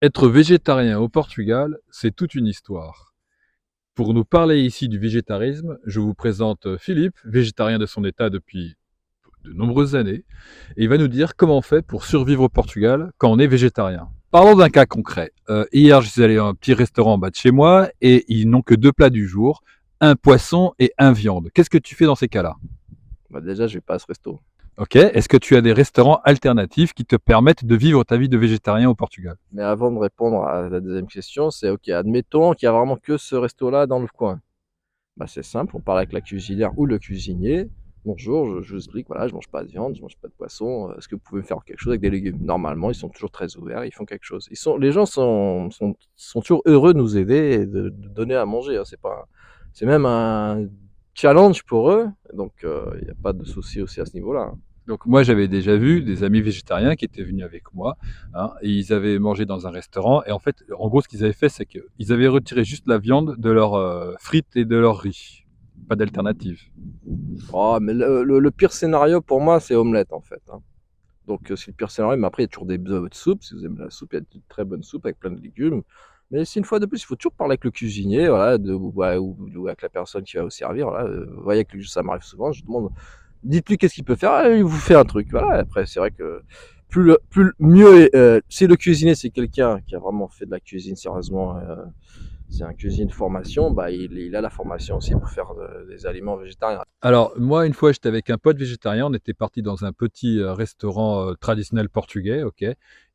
Être végétarien au Portugal, c'est toute une histoire. Pour nous parler ici du végétarisme, je vous présente Philippe, végétarien de son état depuis de nombreuses années, et il va nous dire comment on fait pour survivre au Portugal quand on est végétarien. Parlons d'un cas concret. Hier, je suis allé à un petit restaurant en bas de chez moi et ils n'ont que deux plats du jour, un poisson et un viande. Qu'est-ce que tu fais dans ces cas-là? Bah déjà, je vais pas à ce resto. Ok. Est-ce que tu as des restaurants alternatifs qui te permettent de vivre ta vie de végétarien au Portugal? Mais avant de répondre à la deuxième question, c'est OK, admettons qu'il y a vraiment que ce resto-là dans le coin. Bah, c'est simple, on parle avec la cuisinière ou le cuisinier. Bonjour, je vous explique, voilà, je mange pas de viande, je mange pas de poisson. Est-ce que vous pouvez me faire quelque chose avec des légumes? Normalement, ils sont toujours très ouverts, ils font quelque chose. Les gens sont toujours heureux de nous aider et de donner à manger, hein. C'est même un challenge pour eux. Donc, il n'y a pas de souci aussi à ce niveau-là, hein. Donc moi j'avais déjà vu des amis végétariens qui étaient venus avec moi, hein, et ils avaient mangé dans un restaurant et en fait, en gros ce qu'ils avaient fait c'est qu'ils avaient retiré juste la viande de leurs frites et de leur riz. Pas d'alternative. Oh, mais le pire scénario pour moi, c'est omelette en fait, hein. Donc, c'est le pire scénario, mais après, il y a toujours des de soupe. Si vous aimez la soupe, il y a de très bonnes soupes avec plein de légumes. Mais c'est une fois de plus, il faut toujours parler avec le cuisinier, voilà, ou avec la personne qui va vous servir. Voilà. Vous voyez que ça m'arrive souvent, je demande, dites-lui qu'est-ce qu'il peut faire, ah, il vous fait un truc. Voilà. Après, c'est vrai que mieux, si le cuisinier, c'est quelqu'un qui a vraiment fait de la cuisine sérieusement, c'est un cuisinier de formation, bah, il a la formation aussi pour faire des aliments végétariens. Alors moi une fois j'étais avec un pote végétarien, on était parti dans un petit restaurant traditionnel portugais, ok,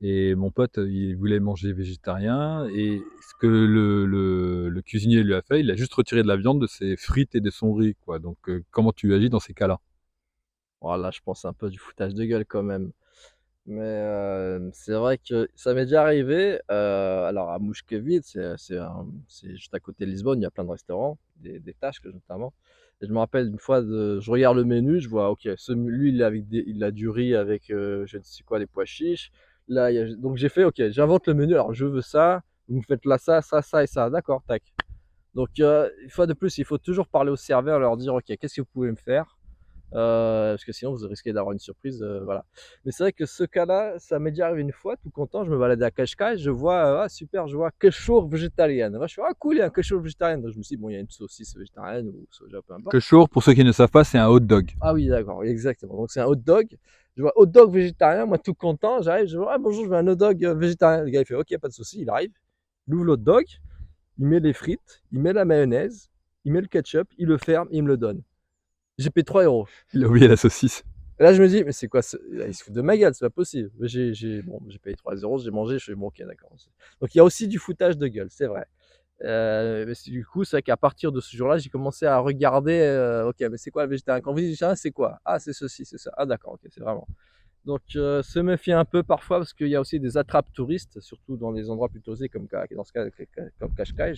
et mon pote il voulait manger végétarien et ce que le cuisinier lui a fait, il a juste retiré de la viande de ses frites et de son riz, quoi. Donc comment tu agis dans ces cas-là? Voilà, je pense un peu du foutage de gueule quand même. Mais c'est vrai que ça m'est déjà arrivé, alors à Mouchkeville, c'est juste à côté de Lisbonne, il y a plein de restaurants, des Tasques notamment. Et je me rappelle une fois, je regarde le menu, je vois OK, lui il a du riz avec, je ne sais quoi, des pois chiches. Là, donc j'ai fait OK, j'invente le menu, alors je veux ça, vous me faites là ça, ça, ça et ça. D'accord, tac. Donc une fois de plus, il faut toujours parler au serveur, leur dire: «OK, qu'est-ce que vous pouvez me faire?» Parce que sinon vous risquez d'avoir une surprise, voilà. Mais c'est vrai que ce cas-là, ça m'est déjà arrivé une fois, tout content, je me baladais à Cascais, je vois, «Ah super», je vois «Quechua végétarienne». Moi je fais: «Ah cool, il y a un quechua végétarienne». Donc je me suis dit: «Bon, il y a une saucisse végétarienne ou soja, peu importe». Quechua, pour ceux qui ne savent pas, c'est un hot dog. Ah oui d'accord, oui exactement. Donc c'est un hot dog, je vois hot dog végétarien, moi tout content, j'arrive, je vois: «Ah bonjour, je veux un hot dog, végétarien». Le gars il fait: «OK, pas de souci», il arrive, il ouvre le hot dog, il met les frites, il met la mayonnaise, il met le ketchup, il le ferme, il me le donne. J'ai payé 3 €. Il a oublié la saucisse. Et là, je me dis: «Mais c'est quoi ce?» Là, il se fout de ma gueule, c'est pas possible. J'ai payé 3 €, j'ai mangé, je fais: «Bon, OK, d'accord». Donc il y a aussi du foutage de gueule, c'est vrai. Mais du coup, c'est vrai qu'à partir de ce jour-là, j'ai commencé à regarder, OK, mais c'est quoi le végétarien? Quand vous dites végétarien, c'est quoi? Ah, c'est ceci, c'est ça. Ah d'accord, OK, c'est vraiment. Donc se méfier un peu parfois parce qu'il y a aussi des attrapes touristes, surtout dans des endroits plus touristés dans ce cas, comme Cascais.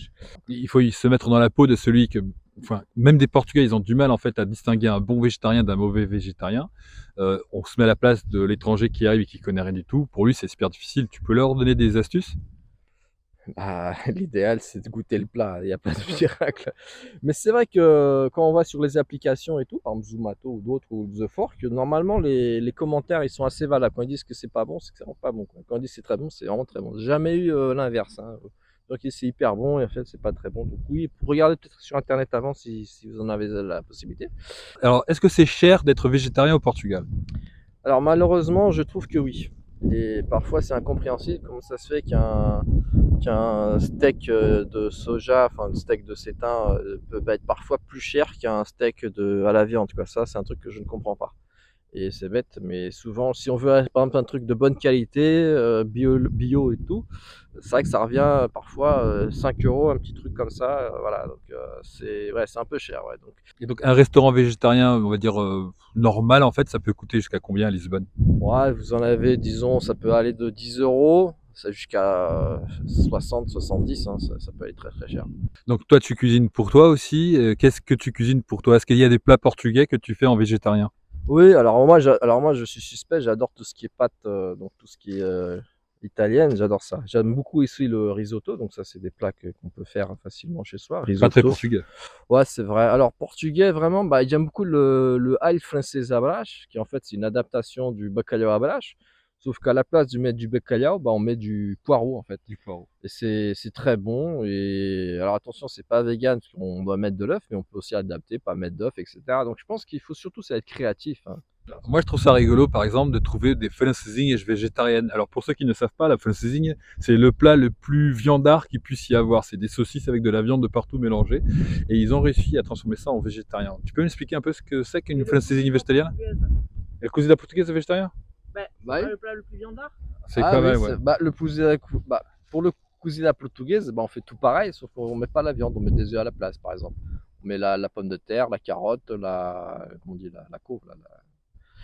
Il faut y se mettre dans la peau de celui que, enfin, même des Portugais, ils ont du mal en fait à distinguer un bon végétarien d'un mauvais végétarien. On se met à la place de l'étranger qui arrive et qui connaît rien du tout. Pour lui, c'est super difficile. Tu peux leur donner des astuces? Bah, l'idéal, c'est de goûter le plat, il y a pas de miracle. Mais c'est vrai que quand on va sur les applications et tout, par exemple Zomato ou d'autres ou The Fork, normalement les commentaires, ils sont assez valables. Quand ils disent que c'est pas bon, c'est que c'est vraiment pas bon, quoi. Quand ils disent que c'est très bon, c'est vraiment très bon. J'ai jamais eu, l'inverse, hein. Donc c'est hyper bon et en fait, c'est pas très bon. Donc oui, regardez peut-être sur internet avant si vous en avez la possibilité. Alors, est-ce que c'est cher d'être végétarien au Portugal? Alors malheureusement, je trouve que oui. Et parfois c'est incompréhensible comment ça se fait qu'un steak de soja, enfin un steak de sétain peut être parfois plus cher qu'un steak à la viande, quoi. Ça, c'est un truc que je ne comprends pas. Et c'est bête, mais souvent, si on veut par exemple un truc de bonne qualité, bio et tout, c'est vrai que ça revient parfois 5 €, un petit truc comme ça, voilà. Donc c'est ouais, c'est un peu cher, ouais. Donc Et donc, un restaurant végétarien, on va dire normal, en fait, ça peut coûter jusqu'à combien à Lisbonne? ouais, vous en avez, disons, ça peut aller de 10 € ça jusqu'à 60, 70, hein, ça peut aller très très cher. Donc, toi, tu cuisines pour toi aussi. Qu'est-ce que tu cuisines pour toi? Est-ce qu'il y a des plats portugais que tu fais en végétarien? Oui, alors moi je suis suspect, j'adore tout ce qui est pâtes, donc tout ce qui est italienne, j'adore ça. J'aime beaucoup aussi le risotto, donc ça c'est des plats qu'on peut faire facilement chez soi. Pas très Risotto, portugais. ouais c'est vrai. Alors portugais vraiment, bah, j'aime beaucoup le alho francês à Brás, qui en fait c'est une adaptation du bacalhau à Brás, Sauf qu'à la place de mettre du bacalhau, bah, on met du poireau, en fait. Du poireau. Et c'est très bon. Et alors attention, c'est pas vegan parce qu'on doit mettre de l'œuf, mais on peut aussi adapter, pas mettre d'œuf, et cetera. Donc je pense qu'il faut surtout, c'est être créatif, hein. Moi, je trouve ça rigolo, par exemple, de trouver des Pflanzensigne végétariennes. Alors, pour ceux qui ne savent pas, la Pflanzensigne, c'est le plat le plus viandard qu'il puisse y avoir. C'est des saucisses avec de la viande de partout mélangée. Et ils ont réussi à transformer ça en végétarien. Tu peux m'expliquer un peu ce que c'est qu'une Pflanzensigne végétalienne? Et le cozida portugaise c'est végétarien? Bah, c'est Bah pas oui. le plat le plus viandard? C'est Ah pas oui, mal, ouais. bah, pour le cozida portugaise, bah, on fait tout pareil, sauf qu'on met pas la viande, on met des œufs à la place, par exemple. On met la pomme de terre, la carotte, comment on dit, la couve,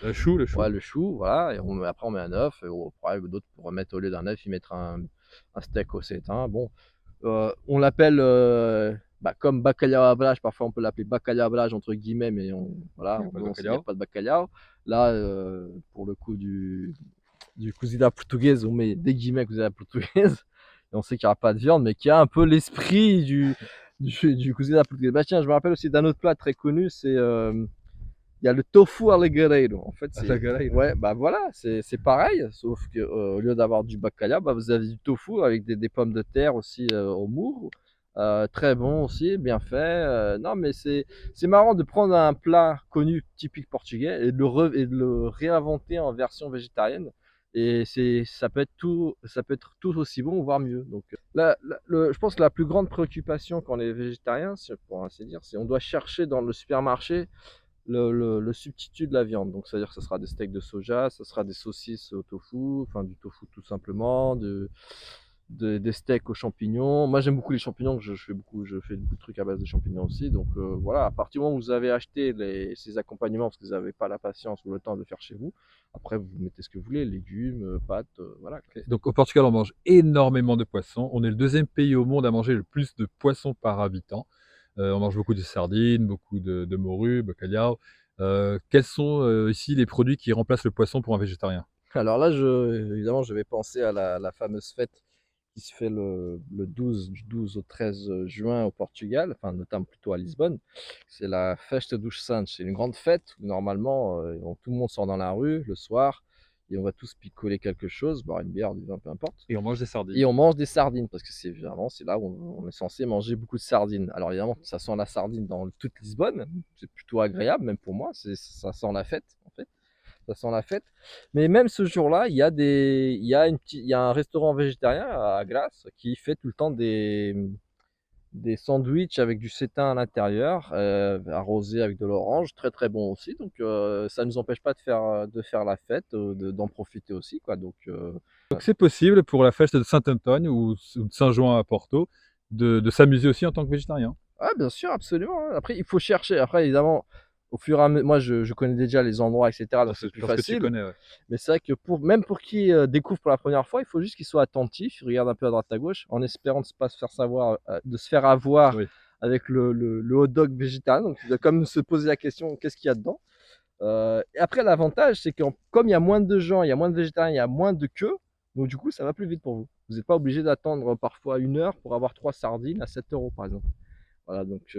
Le chou, le chou. ouais, le chou, voilà, et après on met un œuf, et après d'autres pourraient mettre au lieu d'un œuf, ils mettraient un steak au sétin. Bon, on l'appelle, bah, comme bacalhau à Brás, parfois on peut l'appeler bacalhau à Brás entre guillemets, mais voilà, Il n'y a pas de il n'y a bacalhau. pas de bacalhau. Là, pour le coup du cozida portugaise, on met des guillemets cozida portugaise, et on sait qu'il n'y aura pas de viande, mais qui a un peu l'esprit du cozida portugaise. Bah tiens, je me rappelle aussi d'un autre plat très connu, c'est il y a le tofu alligareiro. En fait, À la galerie. ouais, bah voilà, c'est pareil, sauf que au lieu d'avoir du bacalhau, bah, vous avez du tofu avec des pommes de terre aussi au moule. Très bon aussi, bien fait. Non, mais c'est marrant de prendre un plat connu typique portugais et et de le réinventer en version végétarienne. Et ça peut être tout aussi bon, voire mieux. Donc, je pense que la plus grande préoccupation quand on est végétarien, pour ainsi dire, c'est on doit chercher dans le supermarché le substitut de la viande. Donc, c'est-à-dire que ça sera des steaks de soja, ça sera des saucisses au tofu, enfin du tofu tout simplement, des steaks aux champignons. Moi, j'aime beaucoup les champignons, je fais beaucoup de trucs à base de champignons aussi. Donc, voilà, à partir du moment où vous avez acheté ces accompagnements, parce que vous n'avez pas la patience ou le temps de le faire chez vous, après, vous mettez ce que vous voulez, légumes, pâtes, voilà. Donc, au Portugal, on mange énormément de poissons. On est le deuxième pays au monde à manger le plus de poissons par habitant. On mange beaucoup de sardines, beaucoup de morue, bacalhau. Quels sont ici les produits qui remplacent le poisson pour un végétarien? Alors là, évidemment, je vais penser à la fameuse fête qui se fait du 12 au 13 juin au Portugal, enfin notamment plutôt à Lisbonne. C'est la Festa dos Santos. C'est une grande fête où normalement tout le monde sort dans la rue le soir et on va tous picoler quelque chose, boire une bière, du vin, peu importe. Et on mange des Et sardines. on mange des sardines parce que c'est là où on est censé manger beaucoup de sardines. Alors évidemment, ça sent la sardine dans toute Lisbonne. C'est plutôt agréable, même pour moi. Ça sent la fête en fait, ça sent la fête. Mais même ce jour-là, il y a un restaurant végétarien à Grasse qui fait tout le temps des sandwichs avec du sétin à l'intérieur, arrosé avec de l'orange, très très bon aussi. Donc ça ne nous empêche pas de faire la fête, d'en profiter aussi, quoi. Donc, c'est possible pour la fête de Saint-Antoine ou de Saint-Jean à Porto de s'amuser aussi en tant que végétarien. Ah bien sûr, absolument, hein. Après, il faut chercher. Après, évidemment, au fur et à mesure, moi, je connais déjà les endroits, et cetera, donc c'est plus Parce que tu facile. connais, ouais. Mais c'est vrai que même pour qui découvre pour la première fois, il faut juste qu'il soit attentif, il regarde un peu à droite à gauche, en espérant de ne pas se faire de se faire avoir Oui. avec le hot dog végétarien. Donc, il doit comme se poser la question, qu'est-ce qu'il y a dedans? Et après, l'avantage, c'est que comme il y a moins de gens, il y a moins de végétariens, il y a moins de queues, donc du coup, ça va plus vite pour vous. Vous n'êtes pas obligé d'attendre parfois 1 heure pour avoir 3 sardines à 7 € par exemple. Voilà, donc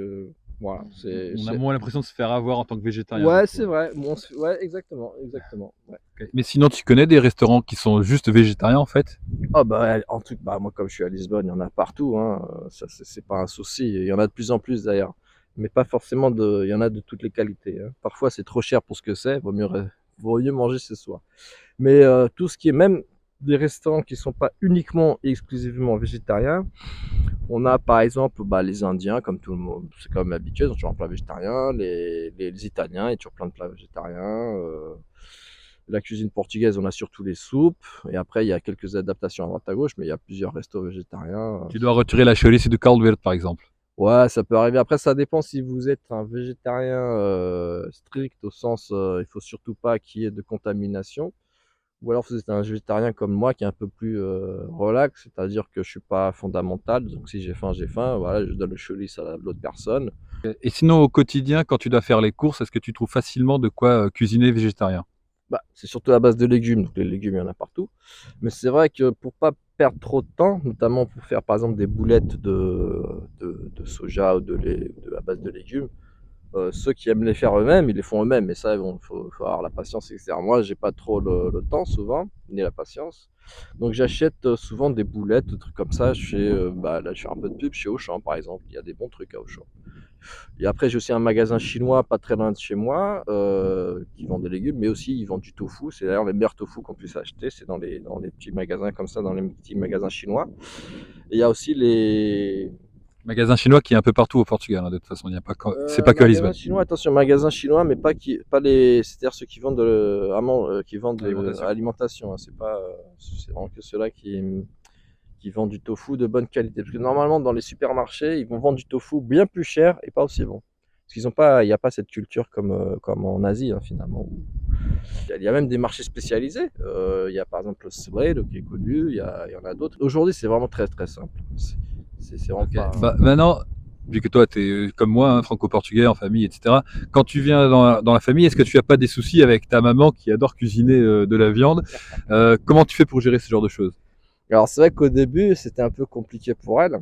voilà, On a moins l'impression de se faire avoir en tant que végétarien, du ouais, coup, c'est ouais. vrai. Bon, ouais, exactement, exactement. Ouais. Ok. Mais sinon, tu connais des restaurants qui sont juste végétariens, en fait? Ah bah, en tout bah, moi, comme je suis à Lisbonne, il y en a partout, hein, ça, c'est pas un souci. Il y en a de plus en plus d'ailleurs, mais pas forcément il y en a de toutes les qualités, hein. Parfois, c'est trop cher pour ce que c'est, vaut mieux manger chez soi. Mais tout ce qui est même des restaurants qui sont pas uniquement et exclusivement végétariens, on a par exemple, bah, les Indiens, comme tout le monde, c'est quand même habitué, ils ont toujours un plat végétarien, les Italiens, il y a toujours plein de plats végétariens, la cuisine portugaise, on a surtout les soupes, et après il y a quelques adaptations à droite à gauche, mais il y a plusieurs restos végétariens. Tu dois retirer la chorizo de caldo verde, par exemple. Ouais, ça peut arriver. Après, ça dépend si vous êtes un végétarien strict, au sens, il faut surtout pas qu'il y ait de contamination. Ou alors vous êtes un végétarien comme moi qui est un peu plus relax, c'est-à-dire que je suis pas fondamental. Donc si j'ai faim, voilà, je donne le chorizo à l'autre personne. Et sinon, au quotidien, quand tu dois faire les courses, est-ce que tu trouves facilement de quoi cuisiner végétarien? Bah, c'est surtout à base de légumes, donc les légumes, il y en a partout. Mais c'est vrai que pour pas perdre trop de temps, notamment pour faire par exemple des boulettes de soja ou à base de légumes, Ceux qui aiment les faire eux-mêmes, ils les font eux-mêmes, mais ça, bon, faut avoir la patience, et cetera. Moi, j'ai pas trop le temps souvent, ni la patience. Donc j'achète, souvent des boulettes, des trucs comme ça chez, bah, là, je fais un peu de pub chez Auchan, par exemple. Il y a des bons trucs à Auchan. Et après, j'ai aussi un magasin chinois pas très loin de chez moi, qui vend des légumes, mais aussi ils vendent du tofu. C'est d'ailleurs les meilleurs tofu qu'on puisse acheter, c'est dans les petits magasins comme ça, dans les petits magasins chinois. Et il y a aussi les Magasin chinois qui est un peu partout au Portugal, hein, de toute façon, il y a pas c'est pas que à magasins Lisbonne. chinois, attention, magasins chinois, mais pas les, c'est-à-dire ceux qui vendent qui vendent de L'alimentation. alimentation, hein. C'est pas, c'est vraiment que ceux-là qui vendent du tofu de bonne qualité. Parce que normalement, dans les supermarchés, ils vont vendre du tofu bien plus cher et pas aussi bon. Parce qu'ils ont pas, il n'y a pas cette culture comme en Asie, hein, finalement. Il y a même des marchés spécialisés. Il y a par exemple le Slade qui est connu, il y en a d'autres. Aujourd'hui, c'est vraiment très très simple. C'est vraiment Ok. pas. Bah, maintenant, vu que toi, tu es comme moi, hein, franco-portugais en famille, etc. Quand tu viens dans la famille, est-ce que tu as pas des soucis avec ta maman qui adore cuisiner de la viande? Comment tu fais pour gérer ce genre de choses? Alors c'est vrai qu'au début, c'était un peu compliqué pour elle.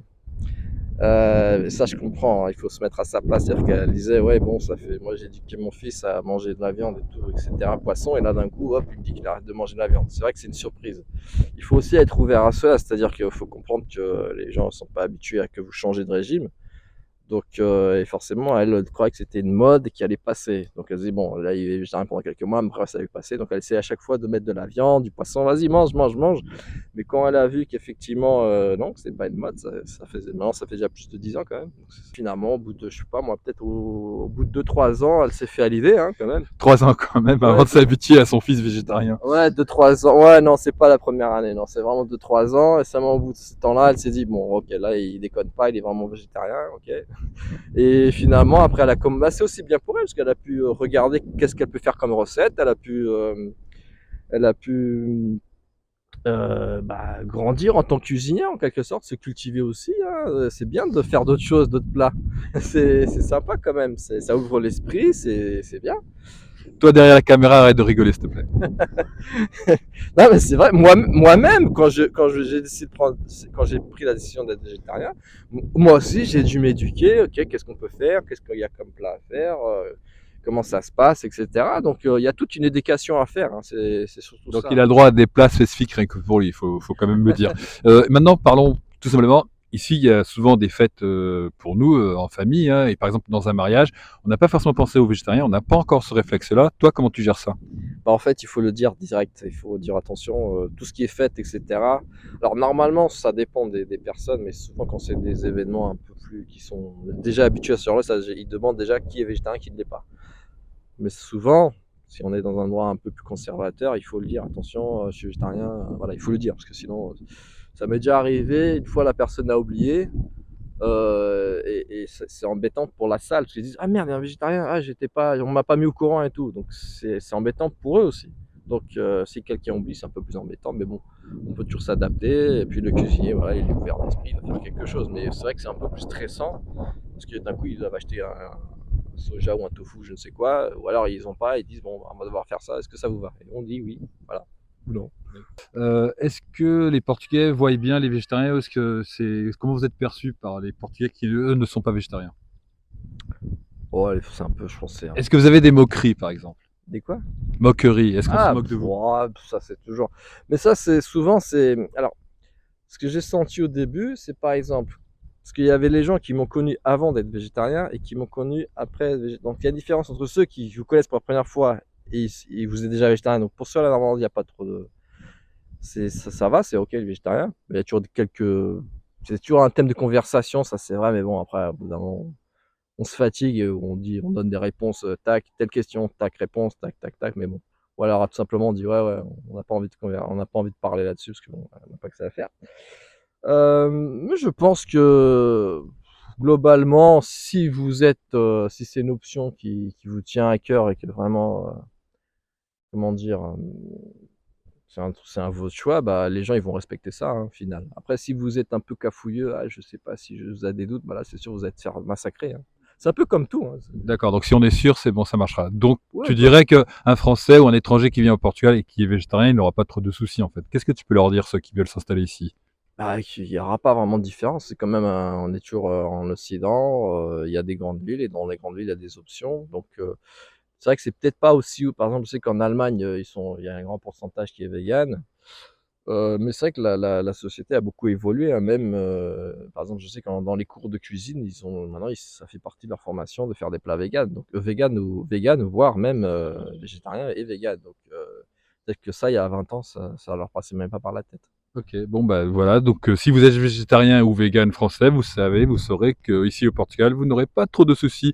Ça, je comprends, hein, il faut se mettre à sa place. C'est-à-dire qu'elle disait, ouais, bon, ça fait, moi j'ai éduqué mon fils à manger de la viande et tout, etc., poisson, et là d'un coup, hop, il me dit qu'il arrête de manger de la viande. C'est vrai que c'est une surprise. Il faut aussi être ouvert à cela, c'est-à-dire qu'il faut comprendre que les gens ne sont pas habitués à que vous changez de régime. Donc, et forcément, elle croyait que c'était une mode qui allait passer. Donc, elle se dit, bon, là, il est végétarien pendant quelques mois, mais après, ça allait passer. Donc, elle essaie à chaque fois de mettre de la viande, du poisson, vas-y, mange, mange, mange. Mais quand elle a vu qu'effectivement, non, que c'est pas une mode, maintenant, ça fait déjà plus de 10 ans quand même. Donc, finalement, au bout de, je sais pas, moi, peut-être au bout de 2-3 ans, elle s'est fait à l'idée, hein, quand même. 3 ans quand même Ouais, avant de s'habituer à son fils végétarien. ouais, 2-3 ans. Ouais, non, c'est pas la première année. Non, c'est vraiment 2-3 ans. Et seulement au bout de ce temps-là, elle s'est dit, bon, ok, là, il déconne pas, il est vraiment végétarien, ok. Et finalement, après, bah, c'est aussi bien pour elle, parce qu'elle a pu regarder qu'est-ce qu'elle peut faire comme recette. Elle a pu bah, grandir en tant que cuisinière, en quelque sorte, se cultiver aussi, hein. C'est bien de faire d'autres choses, d'autres plats. C'est sympa quand même. Ça ouvre l'esprit, c'est bien. Toi derrière la caméra, arrête de rigoler s'il te plaît. Non, mais c'est vrai, moi-même, j'ai décidé de prendre, quand j'ai pris la décision d'être végétarien, moi aussi, j'ai dû m'éduquer. Ok, qu'est-ce qu'on peut faire, qu'est-ce qu'il y a comme plat à faire, comment ça se passe, etc. Donc, il y a toute une éducation à faire, hein. C'est surtout Donc ça, il a hein. droit à des plats spécifiques rien que pour lui, faut quand même me dire. Maintenant parlons tout simplement, ici il y a souvent des fêtes pour nous en famille, hein, et par exemple dans un mariage, on n'a pas forcément pensé aux végétariens, on n'a pas encore ce réflexe-là. Toi comment tu gères ça? Bah, en fait, il faut le dire direct, il faut dire attention, tout ce qui est fête, etc. Alors, normalement, ça dépend des personnes, mais souvent, quand c'est des événements un peu plus qui sont déjà habitués à ce genre-là, ils demandent déjà qui est végétarien, qui ne l'est pas. Mais souvent, si on est dans un endroit un peu plus conservateur, il faut le dire, attention, je suis végétarien, voilà, il faut le dire, parce que sinon, ça m'est déjà arrivé, une fois la personne a oublié, et c'est embêtant pour la salle, parce qu'ils disent, ah merde, il y a un végétarien, ah, j'étais pas, on m'a pas mis au courant et tout, donc c'est embêtant pour eux aussi. Donc, si quelqu'un oublie, c'est un peu plus embêtant, mais bon, on peut toujours s'adapter, et puis le cuisinier, voilà, il est ouvert d'esprit, il va faire quelque chose, mais c'est vrai que c'est un peu plus stressant, parce que d'un coup, ils doivent acheter un soja ou un tofu, je ne sais quoi, ou alors ils ont pas, ils disent, bon, on va devoir faire ça, est-ce que ça vous va? Et on dit oui, voilà, ou non. Est-ce que les Portugais voient bien les végétariens ou est-ce que comment vous êtes perçus par les Portugais qui eux ne sont pas végétariens? Oh, c'est un peu, je pense, c'est un Est-ce que vous avez des moqueries par exemple? des quoi? Moqueries, est-ce qu'on se Ah, moque de vous? ouah, ça c'est toujours. Mais ça, c'est souvent, c'est. Alors, ce que j'ai senti au début, c'est par exemple, parce qu'il y avait les gens qui m'ont connu avant d'être végétarien et qui m'ont connu après. Donc, il y a une différence entre ceux qui vous connaissent pour la première fois et ils vous êtes déjà végétarien. Donc, pour ceux-là, normalement, il n'y a pas trop de. Ça va, c'est ok le végétarien. Mais il y a toujours quelques. C'est toujours un thème de conversation, ça c'est vrai, mais bon, après, au bout d'un moment, on se fatigue et on donne des réponses, tac, telle question, tac, réponse, tac, tac, tac, mais bon. Ou alors tout simplement on dit ouais, ouais, on n'a pas envie on n'a pas envie de parler là-dessus parce qu'on n'a pas que ça à faire. Mais je pense que globalement, si c'est une option qui vous tient à cœur et que vraiment, comment dire, c'est un votre choix, bah les gens ils vont respecter ça, hein, au final. Après, si vous êtes un peu cafouilleux, ah, je sais pas si vous avez des doutes, bah là c'est sûr vous allez faire massacrer, hein. C'est un peu comme tout, hein. D'accord, donc si on est sûr, c'est bon, ça marchera. Donc Ouais, tu bah, dirais qu'un Français ou un étranger qui vient au Portugal et qui est végétarien, il n'aura pas trop de soucis en fait. Qu'est-ce que tu peux leur dire ceux qui veulent s'installer ici? Bah, qu'il y aura pas vraiment de différence. C'est quand même on est toujours, en Occident, il y a des grandes villes et dans les grandes villes, il y a des options. Donc, c'est vrai que c'est peut-être pas aussi par exemple, je sais qu'en Allemagne, il y a un grand pourcentage qui est végan. Mais c'est vrai que la société a beaucoup évolué, hein, même, par exemple, je sais que dans les cours de cuisine, ils ont maintenant ça fait partie de leur formation de faire des plats véganes, donc véganes, voire même, végétariens et véganes, donc peut-être que ça, il y a 20 ans, ça leur passait même pas par la tête. Ok, bon bah voilà, donc si vous êtes végétarien ou vegan français, vous savez, vous saurez qu'ici au Portugal, vous n'aurez pas trop de soucis